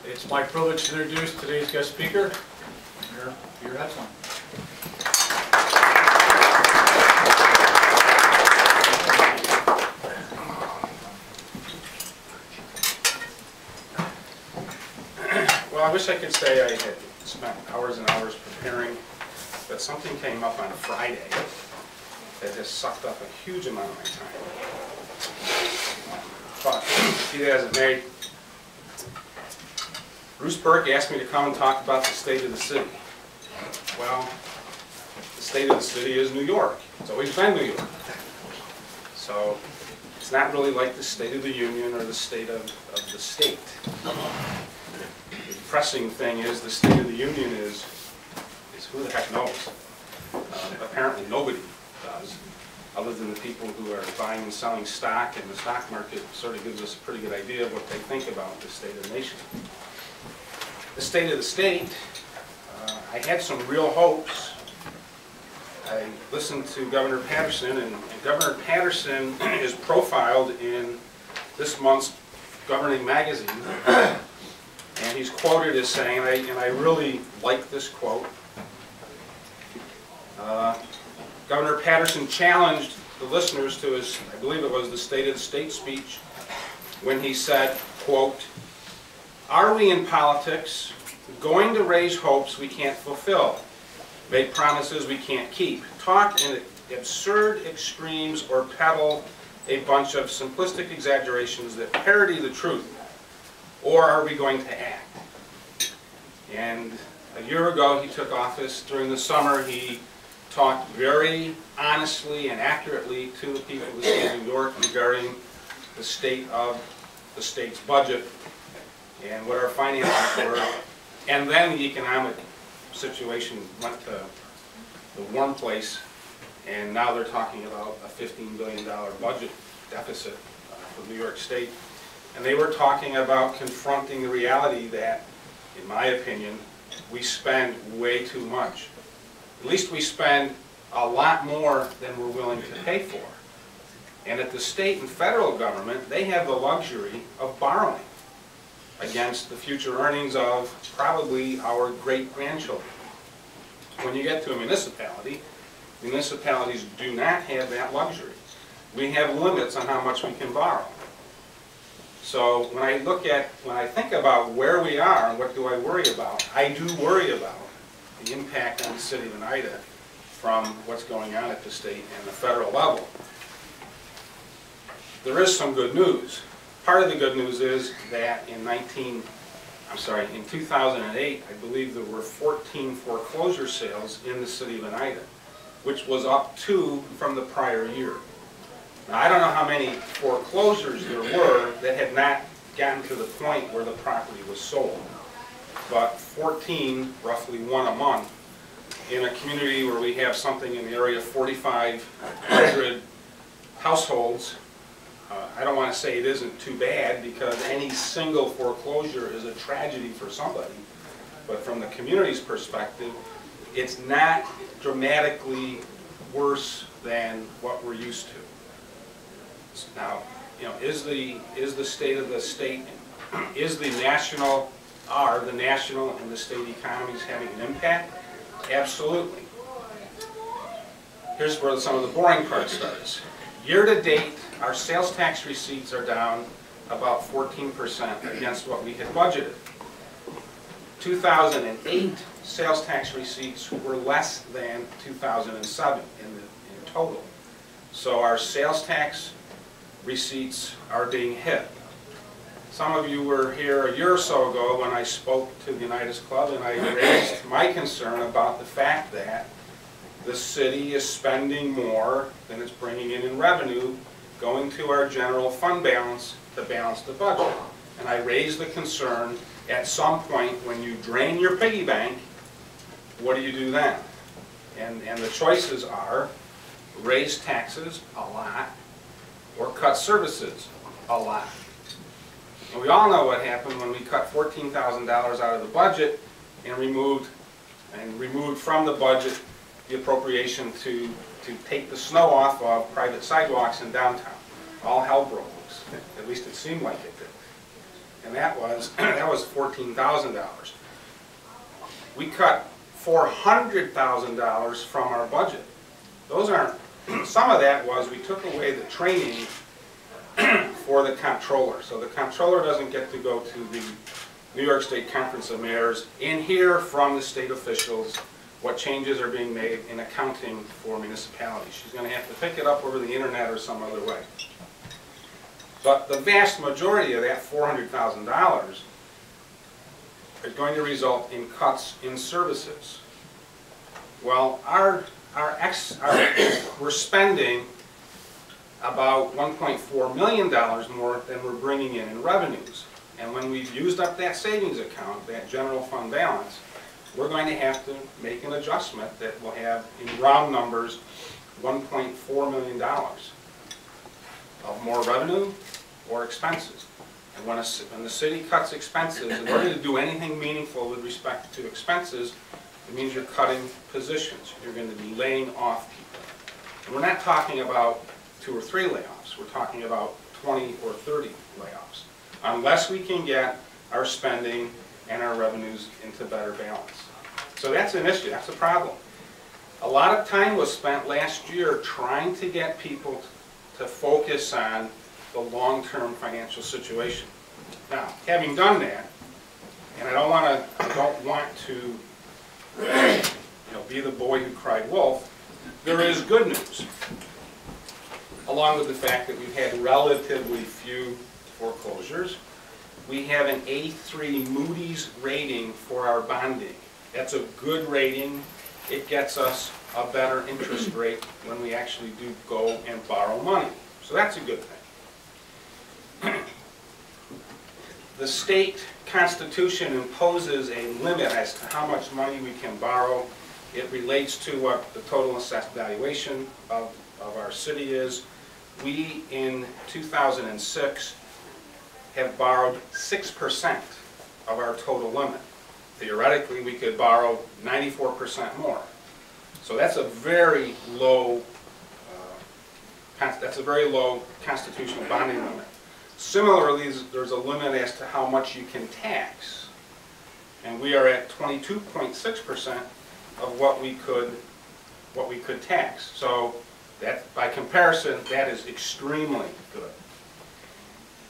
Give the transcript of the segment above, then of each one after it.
It's my privilege to introduce today's guest speaker, Mayor Hedglon. Well, I wish I could say I had spent hours and hours preparing, but something came up on Friday that has sucked up a huge amount of my time. But be that as it may, Bruce Burke asked me to come and talk about the state of the city. Well, the state of the city is New York. It's always been New York. So it's not really like the State of the Union or the state of the state. The depressing thing is the State of the Union is who the heck knows. Apparently nobody does, other than the people who are buying and selling stock, and the stock market sort of gives us a pretty good idea of what they think about the state of the nation. The state of the state, I had some real hopes. I listened to Governor Patterson, and Governor Patterson is profiled in this month's Governing Magazine, and he's quoted as saying, and I really like this quote, Governor Patterson challenged the listeners to his, I believe it was the State of the State speech, when he said, quote, "Are we in politics going to raise hopes we can't fulfill, make promises we can't keep, talk in absurd extremes, or peddle a bunch of simplistic exaggerations that parody the truth, or are we going to act?" And a year ago he took office. During the summer he talked very honestly and accurately to the people of the state of New York regarding the state of the state's budget and what our finances were. And then the economic situation went to the warm place, and now they're talking about a $15 billion budget deficit for New York State. And they were talking about confronting the reality that, in my opinion, we spend way too much. At least we spend a lot more than we're willing to pay for. And at the state and federal government, they have the luxury of borrowing against the future earnings of probably our great-grandchildren. When you get to a municipality, municipalities do not have that luxury. We have limits on how much we can borrow. So when I think about where we are and what do I worry about, I do worry about the impact on the city of Oneida from what's going on at the state and the federal level. There is some good news. Part of the good news is that in 2008, I believe there were 14 foreclosure sales in the city of Oneida, which was up 2 from the prior year. Now, I don't know how many foreclosures there were that had not gotten to the point where the property was sold, but 14, roughly 1 a month, in a community where we have something in the area of 4,500 households. I don't want to say it isn't too bad, because any single foreclosure is a tragedy for somebody, but from the community's perspective, it's not dramatically worse than what we're used to. Now, you know, is the state of the state, is the national and the state economies having an impact? Absolutely. Here's where some of the boring part starts. Year to date, our sales tax receipts are down about 14% against what we had budgeted. 2008 sales tax receipts were less than 2007 in total. So our sales tax receipts are being hit. Some of you were here a year or so ago when I spoke to the Oneidas Club, and I raised my concern about the fact that the city is spending more than it's bringing in revenue, going to our general fund balance to balance the budget. And I raised the concern, at some point when you drain your piggy bank, what do you do then? And the choices are raise taxes a lot or cut services a lot. And we all know what happened when we cut $14,000 out of the budget and removed from the budget the appropriation to take the snow off of private sidewalks in downtown. All hell broke loose. At least it seemed like it did. and that was $14,000. We cut $400,000 from our budget. Those aren't, some of that was we took away the training for the comptroller. So the comptroller doesn't get to go to the New York State Conference of Mayors and hear from the state officials what changes are being made in accounting for municipalities. She's going to have to pick it up over the internet or some other way. But the vast majority of that $400,000 is going to result in cuts in services. Well, we're spending about $1.4 million more than we're bringing in revenues. And when we've used up that savings account, that general fund balance, we're going to have to make an adjustment that will have, in round numbers, $1.4 million of more revenue or expenses. And when the city cuts expenses, in order to do anything meaningful with respect to expenses, it means you're cutting positions. You're going to be laying off people. And we're not talking about 2 or 3 layoffs. We're talking about 20 or 30 layoffs, unless we can get our spending and our revenues into better balance. So that's an issue, that's a problem. A lot of time was spent last year trying to get people to focus on the long-term financial situation. Now, having done that, and I don't want to be the boy who cried wolf, there is good news, along with the fact that we've had relatively few foreclosures. We have an A3 Moody's rating for our bonding. That's a good rating. It gets us a better interest rate when we actually do go and borrow money. So that's a good thing. The state constitution imposes a limit as to how much money we can borrow. It relates to what the total assessed valuation of our city is. We, in 2006, have borrowed 6% of our total limit. Theoretically, we could borrow 94% more. So that's a very low, constitutional bonding limit. Similarly, there's a limit as to how much you can tax, and we are at 22.6% of what we could tax. So that, by comparison, that is extremely good.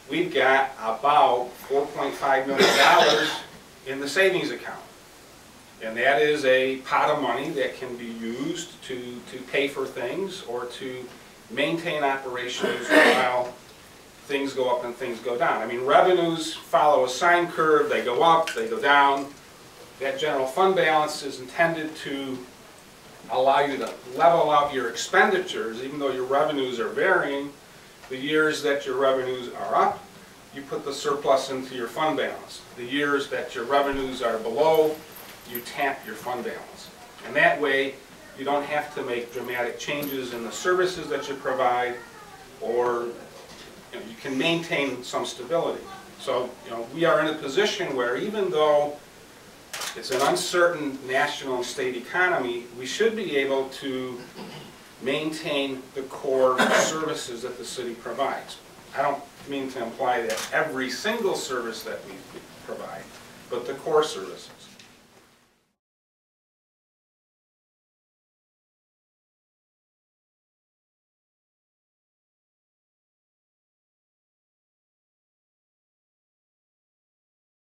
We've got about $4.5 million in the savings account. And that is a pot of money that can be used to pay for things or to maintain operations while things go up and things go down. I mean, revenues follow a sine curve. They go up, they go down. That general fund balance is intended to allow you to level out your expenditures, even though your revenues are varying. The years that your revenues are up, you put the surplus into your fund balance. The years that your revenues are below, you tap your fund balance. And that way, you don't have to make dramatic changes in the services that you provide, or you can maintain some stability. So we are in a position where, even though it's an uncertain national and state economy, we should be able to maintain the core services that the city provides. I don't mean to imply that every single service that we provide, but the core services.